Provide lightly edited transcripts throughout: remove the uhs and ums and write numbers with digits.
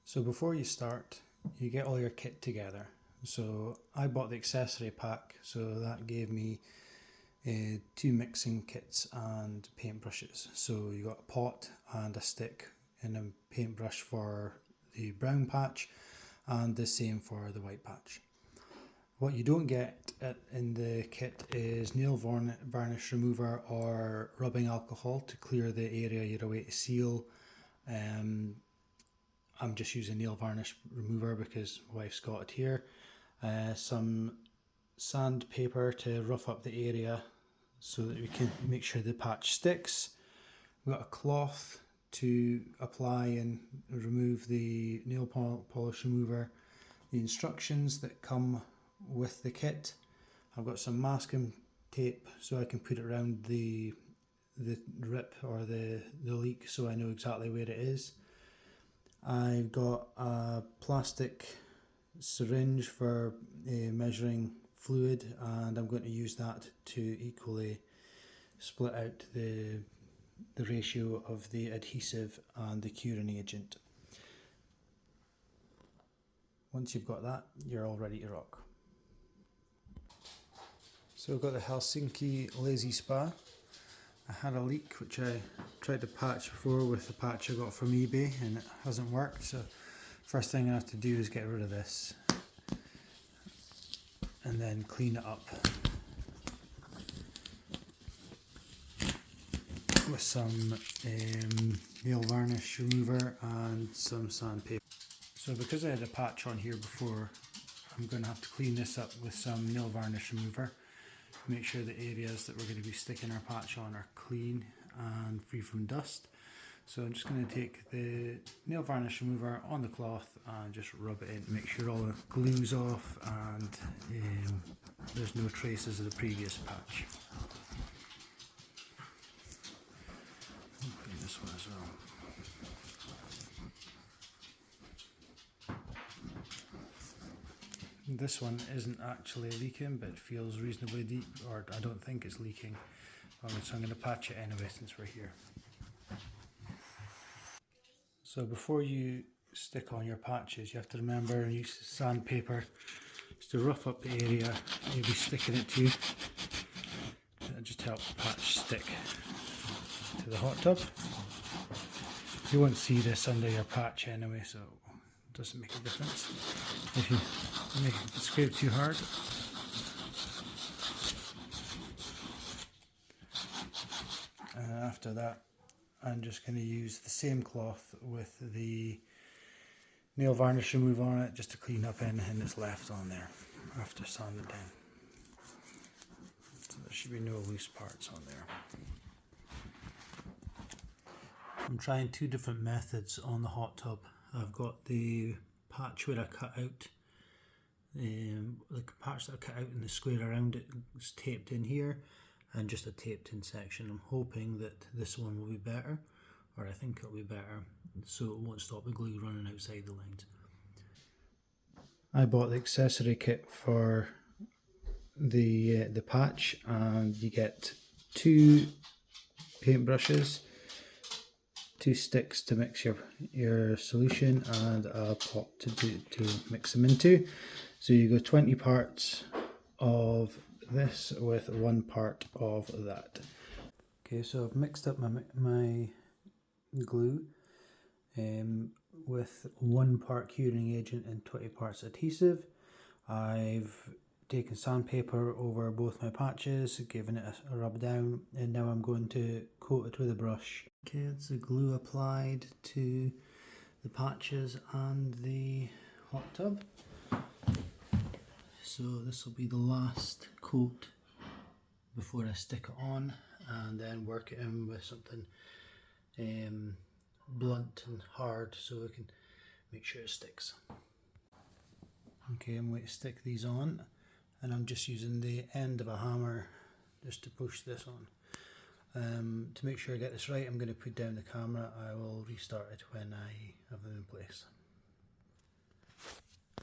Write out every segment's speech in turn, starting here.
So before you start, you get all your kit together. So I bought the accessory pack, so that gave me two mixing kits and paintbrushes. So you got a pot and a stick and a paintbrush for the brown patch and the same for the white patch. What you don't get in the kit is nail varnish remover or rubbing alcohol to clear the area you're away to seal. I'm just using nail varnish remover because my wife's got it here. Some sandpaper to rough up the area so that we can make sure the patch sticks. We've got a cloth to apply and remove the nail polish remover. The instructions that come with the kit. I've got some masking tape so I can put it around the rip or the leak so I know exactly where it is. I've got a plastic syringe for measuring fluid, and I'm going to use that to equally split out the ratio of the adhesive and the curing agent. Once you've got that, you're all ready to rock. So I've got the Helsinki Layz. I had a leak which I tried to patch before with the patch I got from eBay and it hasn't worked, so first thing I have to do is get rid of this and then clean it up with some nail varnish remover and some sandpaper. So because I had a patch on here before, I'm going to have to clean this up with some nail varnish remover. Make sure the areas that we're going to be sticking our patch on are clean and free from dust. So I'm just going to take the nail varnish remover on the cloth and just rub it in to make sure all the glue's off and there's no traces of the previous patch. I'll clean this one as well. This one isn't actually leaking, but it feels reasonably deep, or I don't think it's leaking. So I'm going to patch it anyway since we're here. So before you stick on your patches, you have to remember and use sandpaper just to rough up the area you'll be sticking it to. It'll just help the patch stick to the hot tub. You won't see this under your patch anyway, so it doesn't make a difference. If you make it scrape too hard, and after that I'm just going to use the same cloth with the nail varnish remover on it just to clean up anything that's left on there after sanding it down. So there should be no loose parts on there. I'm trying two different methods on the hot tub. I've got the patch where I cut out, the patch that I cut out in the square around it is taped in here, and just a taped in section. I'm hoping that this one will be better, or I think it'll be better, so it won't stop the glue running outside the lines. I bought the accessory kit for the patch, and you get two paintbrushes, two sticks to mix your solution, and a pot to mix them into. So you go 20 parts of this with 1 part of that. Okay, so I've mixed up my glue with 1 part curing agent and 20 parts adhesive. I've taken sandpaper over both my patches, given it a rub down, and now I'm going to coat it with a brush. Okay, it's the glue applied to the patches and the hot tub. So this will be the last coat before I stick it on, and then work it in with something blunt and hard so we can make sure it sticks. Okay, I'm going to stick these on, and I'm just using the end of a hammer just to push this on. To make sure I get this right, I'm going to put down the camera. I will restart it when I have them in place.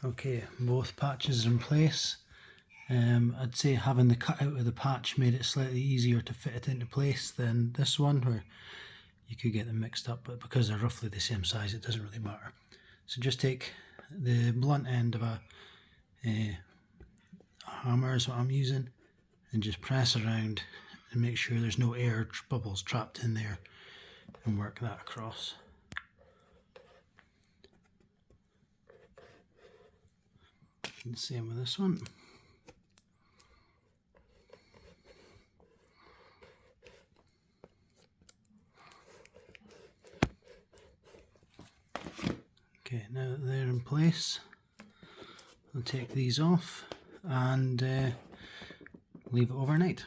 Okay, both patches are in place. I'd say having the cut out of the patch made it slightly easier to fit it into place than this one, where you could get them mixed up, but because they're roughly the same size it doesn't really matter. So just take the blunt end of a hammer is what I'm using, and just press around and make sure there's no air bubbles trapped in there, and work that across. And the same with this one. Okay, now that they're in place, I'll take these off and leave it overnight.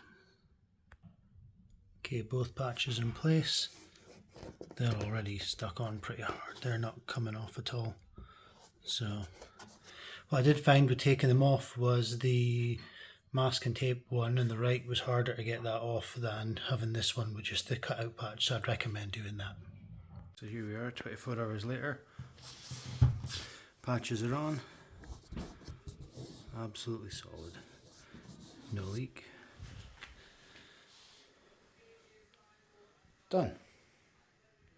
Okay, both patches in place. They're already stuck on pretty hard. They're not coming off at all. So what I did find with taking them off was the masking tape one on the right was harder to get that off than having this one with just the cutout patch, so I'd recommend doing that. So here we are 24 hours later. Patches are on. Absolutely solid. No leak. Done.